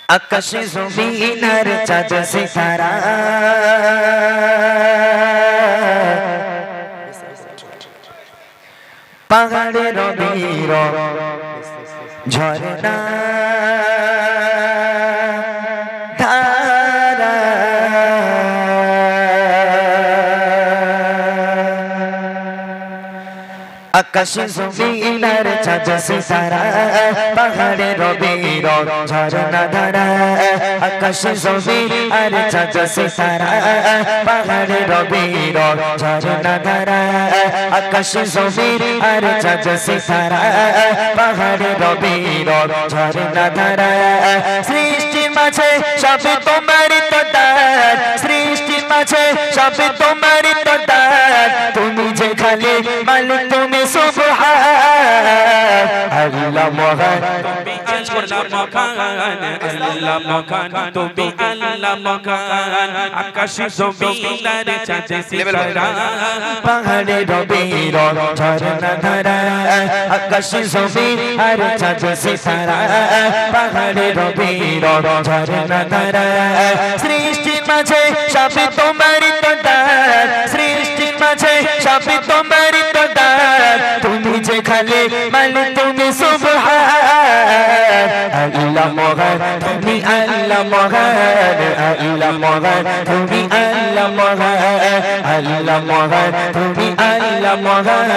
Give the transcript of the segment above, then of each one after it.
আকাশে জমিনের চাঁদ সিতারা পাহাড়ের নীর ঝরনা ধারা আকাশে জমিনের চাঁদ সিতারা পাহাড়ের নীর ঝরনা ধারা আকাশে জমিনের চাঁদ সিতারা পাহাড়ের নীর ঝরনা ধারা আকাশে জমিনের চাঁদ সিতারা পাহাড়ের নীর ঝরনা ধারা সৃষ্টির মাঝে সবে তোমারই তো দান সৃষ্টির মাঝে সবে তোমারই তো দান তুমি যে খালি মালিক তুমি সুবহান আল্লাহ মহান তুমি আল্লাহ মহান আল্লাহ মহান তুমি আল্লাহ মহান আকাশে জমিনের চাঁদ সিতারা পাহাড়ের নীর ঝরনা ধারা আকাশে জমিনের চাঁদ সিতারা পাহাড়ের নীর ঝরনা ধারা সৃষ্টির মাঝে সবে তোমারই তো দান সৃষ্টির মাঝে সবে তোমারই তো দান তুমি যে খালি মালিক তুমি সুবহান আল্লাহ মহান তুমি আল্লাহ মহান আল্লাহ মহান তুমি আল্লাহ মহান আল্লাহ মহান তুমি আল্লাহ মহান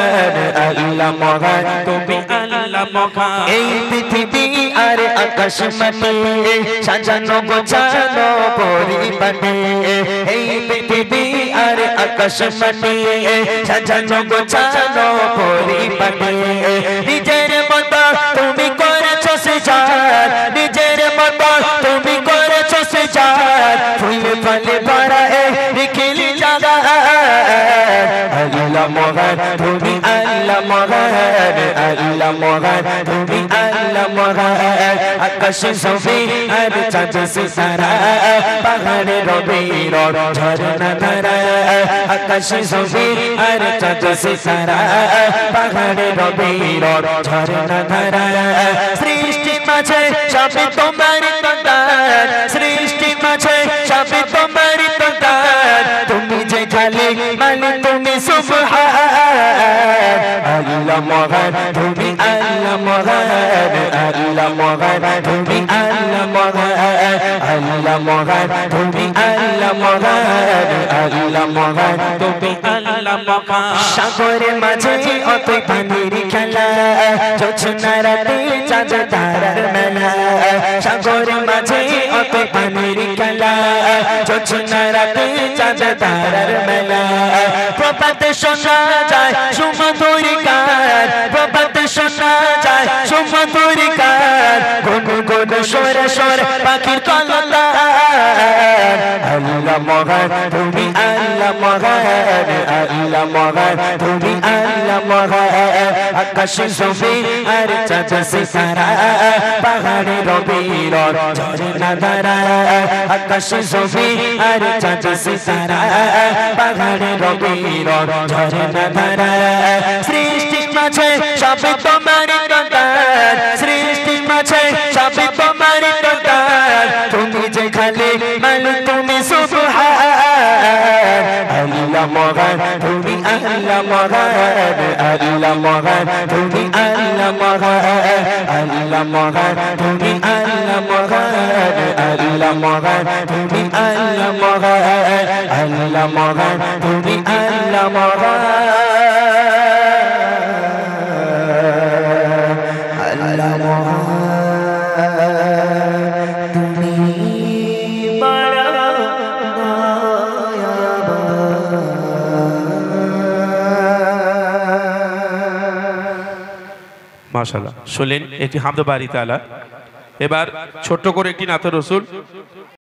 আল্লাহ মহান তুমি আল্লাহ মহান এই পৃথিবী আর আকাশ মাটি সাজানো গোছানো পরিপাটি এই পৃথিবী আর আকাশ মাটি সাজানো গোছানো পরিপাটি নিজের মতো তুমি করেছো সৃজন নিজের মতো তুমি করেছো সৃজন ফুল ফলে ভরা এই নিখিল জাগান আল্লাহ মহান তুমি আল্লাহ মহান আল্লাহ মহান তুমি আল্লাহ মহান আকাশে জমিনের চাঁদ সিতারা পাহাড়ের নীর ঝরনা ধারা আকাশে জমিনের চাঁদ সিতারা পাহাড়ের নীর ঝরনা ধারা সৃষ্টির মাঝে সবে তোমারই তো দান সৃষ্টির মাঝে সবে তোমারই তো দান তুমি যে খালি মালিক তুমি সুবহান আল্লাহ মহান তুমি আল্লাহ মহান আল্লাহ মহান তুমি আল্লাহ মহান আল্লাহ মহান তুমি আল্লাহ মহান আল্লাহ মহান তুমি আল্লাহ মহান সাগরের মাঝে অতই পানির খেলা জোছনা রাতে চাঁদ তারার মেলা সাগরের মাঝে অতই পানির খেলা জোছনা রাতে চাঁদ তারার মেলা প্রভাতে শোনা যায় সুমধুর গান প্রভাতে শোনা যায় সুমধুর গান গুন গুন সরে সরে পাখির কলতান আল্লাহ মহান তুমি আল্লাহ মহান আল্লাহ মহান তুমি আল্লাহ মহান আকাশে জমিনের চাঁদ সিতারা পাহাড়ের নীর ঝরনা ধারা আকাশে জমিনের চাঁদ সিতারা পাহাড়ের নীর ঝরনা ধারা সৃষ্টির মাঝে সবে তোমারই তো দান সৃষ্টির মাঝে সবে তোমারই তো দান তুমি যে খালি মালিক তুমি সুবহান আল্লাহ মহান তুমি আল্লাহ মহান আল্লাহ মহান তুমি আল্লাহ মহান আল্লাহ মহান তুমি আল্লাহ মহান আল্লাহ মহান তুমি আল্লাহ মহান আল্লাহ মহান তুমি আল্লাহ মহান আল্লাহ মহান তুমি বড় মাশাআল্লাহ শুনলেন একটি হামদ বাড়ি তাআলা। এবার ছোট্ট করে একটি নাতে রসুল